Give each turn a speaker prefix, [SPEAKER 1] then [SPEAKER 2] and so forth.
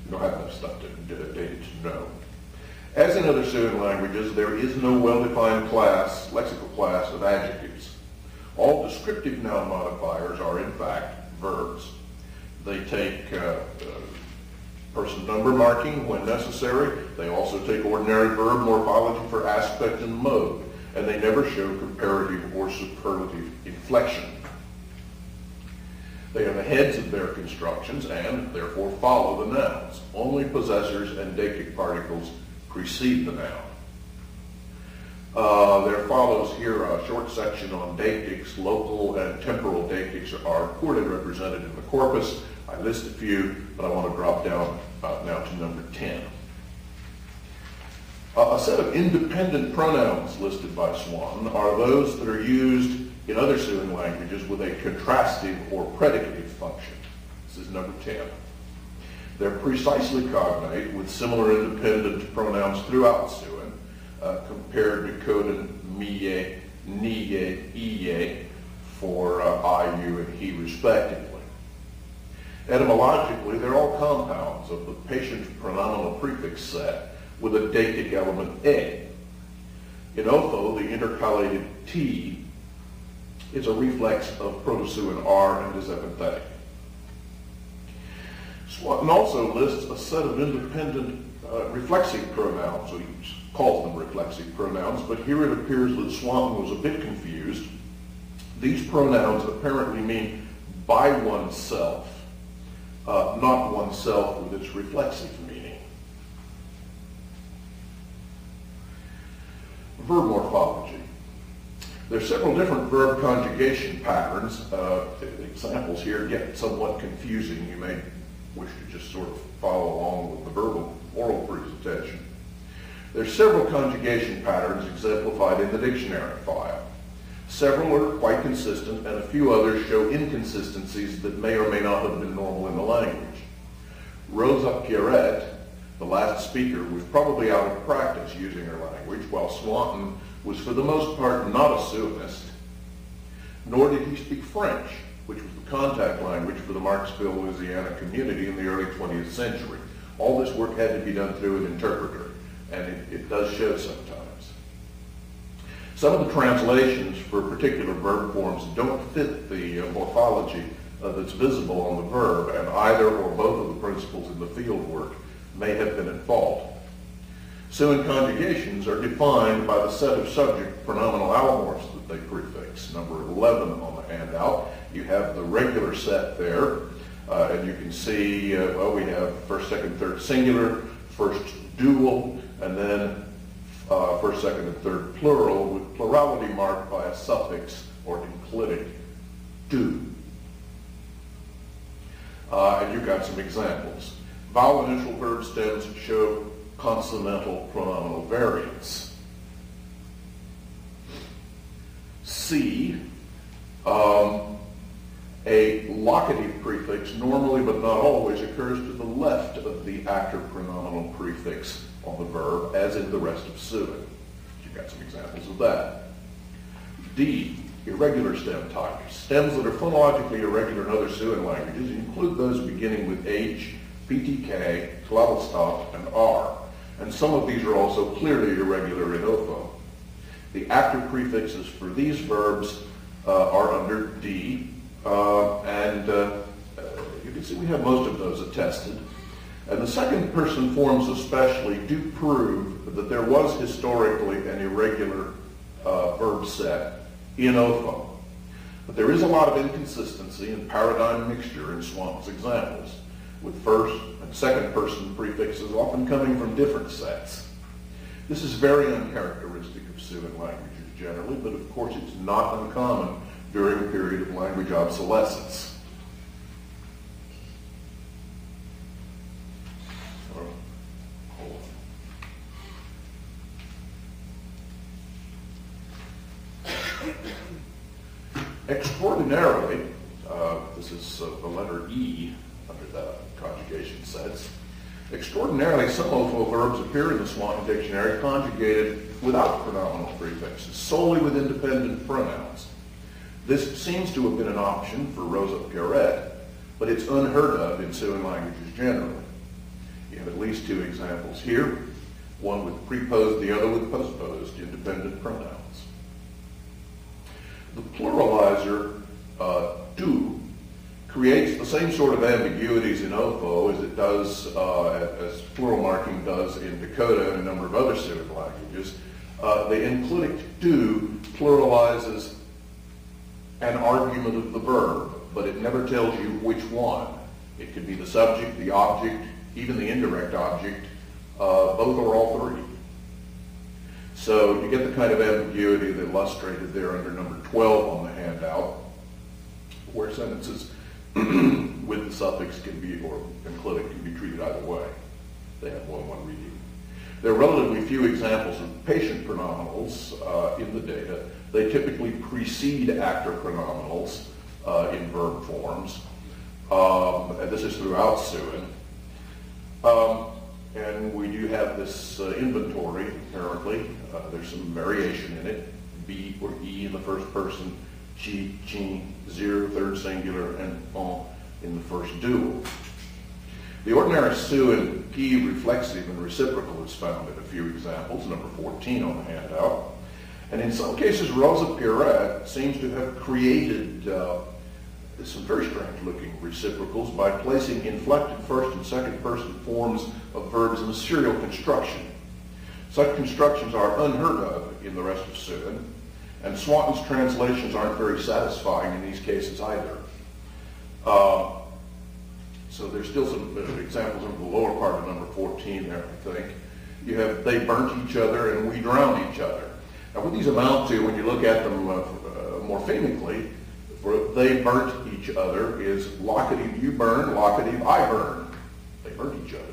[SPEAKER 1] We don't have enough stuff data to know. As in other Siouan languages, there is no well-defined class, lexical class of adjectives. All descriptive noun modifiers are, in fact, verbs. They take person number marking when necessary. They also take ordinary verb morphology for aspect and mode, and they never show comparative or superlative inflection. They are the heads of their constructions and, therefore, follow the nouns. Only possessors and deictic particles precede the noun. There follows here a short section on deictics. Local and temporal deictics are poorly represented in the corpus. I list a few, but I want to drop down now to number 10. A set of independent pronouns listed by Swanton are those that are used in other Siouan languages with a contrastive or predicative function. This is number 10. They're precisely cognate with similar independent pronouns throughout Siouan, compared to Coden, miye, niye, iye for I, you, and he respectively. Etymologically, they're all compounds of the patient pronominal prefix set with a deictic element a. In âThe, the intercalated t is a reflex of Proto-Siouan r and is epenthetic. Swanton also lists a set of independent reflexive pronouns. So he calls them reflexive pronouns, but here it appears that Swanton was a bit confused. These pronouns apparently mean by oneself, not oneself with its reflexive meaning. Verb morphology. There are several different verb conjugation patterns. Examples here get somewhat confusing. You may wish to just sort of follow along with the verbal oral presentation. There are several conjugation patterns exemplified in the dictionary file. Several are quite consistent, and a few others show inconsistencies that may or may not have been normal in the language. Rosa Pierrette, the last speaker, was probably out of practice using her language, while Swanton was for the most part not a Siouanist, nor did he speak French, which was the contact language for the Marksville, Louisiana community in the early 20th century. All this work had to be done through an interpreter, and it does show sometimes. Some of the translations for particular verb forms don't fit the morphology that's visible on the verb, and either or both of the principles in the field work may have been at fault. Siouan conjugations are defined by the set of subject pronominal allomorphs that they prefix. Number 11 on the handout. You have the regular set there, and you can see, well, we have first, second, third singular, first dual, and then first, second, and third plural, with plurality marked by a suffix or enclitic do. And you've got some examples. Vowel initial verb stems show consonantal pronominal variants. C, a locative prefix normally but not always occurs to the left of the active pronominal prefix on the verb, as in the rest of Siouan. You've got some examples of that. D, irregular stem types. Stems that are phonologically irregular in other Siouan languages include those beginning with H, PTK, glottal stop, and R. And some of these are also clearly irregular in âThe. The active prefixes for these verbs are under D, and you can see we have most of those attested. And the second person forms especially do prove that there was historically an irregular verb set in âThe. But there is a lot of inconsistency and paradigm mixture in Swanton's examples, with first and second person prefixes often coming from different sets. This is very uncharacteristic of Siouan languages generally, but of course it's not uncommon during a period of language obsolescence. Extraordinarily, this is the letter E under the conjugation sets. Extraordinarily, some âThe verbs appear in the Swanton dictionary conjugated without pronominal prefixes, solely with independent pronouns. This seems to have been an option for Rosa Pierrette, but it's unheard of in Siouan languages generally. these two examples here, one with preposed, the other with postposed independent pronouns. The pluralizer, do, creates the same sort of ambiguities in âthe as it does, as plural marking does in Dakota and a number of other Siouan languages. The enclitic do pluralizes an argument of the verb, but it never tells you which one. It could be the subject, the object, even the indirect object, both or all three. So you get the kind of ambiguity that illustrated there under number 12 on the handout, where sentences with the suffix can be, or enclitic can be treated either way. They have one reading. There are relatively few examples of patient pronominals in the data. They typically precede actor pronominals in verb forms. And this is throughout Siouan. And we do have this inventory, apparently. There's some variation in it. B or E in the first person, chi, chi, zero, third singular, and on in the first dual. The ordinary Siouan P reflexive and reciprocal is found in a few examples, number 14 on the handout. And in some cases, Rosa Pierret seems to have created some very strange looking reciprocals by placing inflected first and second person forms of verbs in a serial construction. Such constructions are unheard of in the rest of Siouan, and Swanton's translations aren't very satisfying in these cases either. So there's still some examples in the lower part of number 14 there, I think. You have they burnt each other and we drowned each other. Now what these amount to when you look at them morphemically, for they burnt each other is locative you burn, locative I burn. They burnt each other.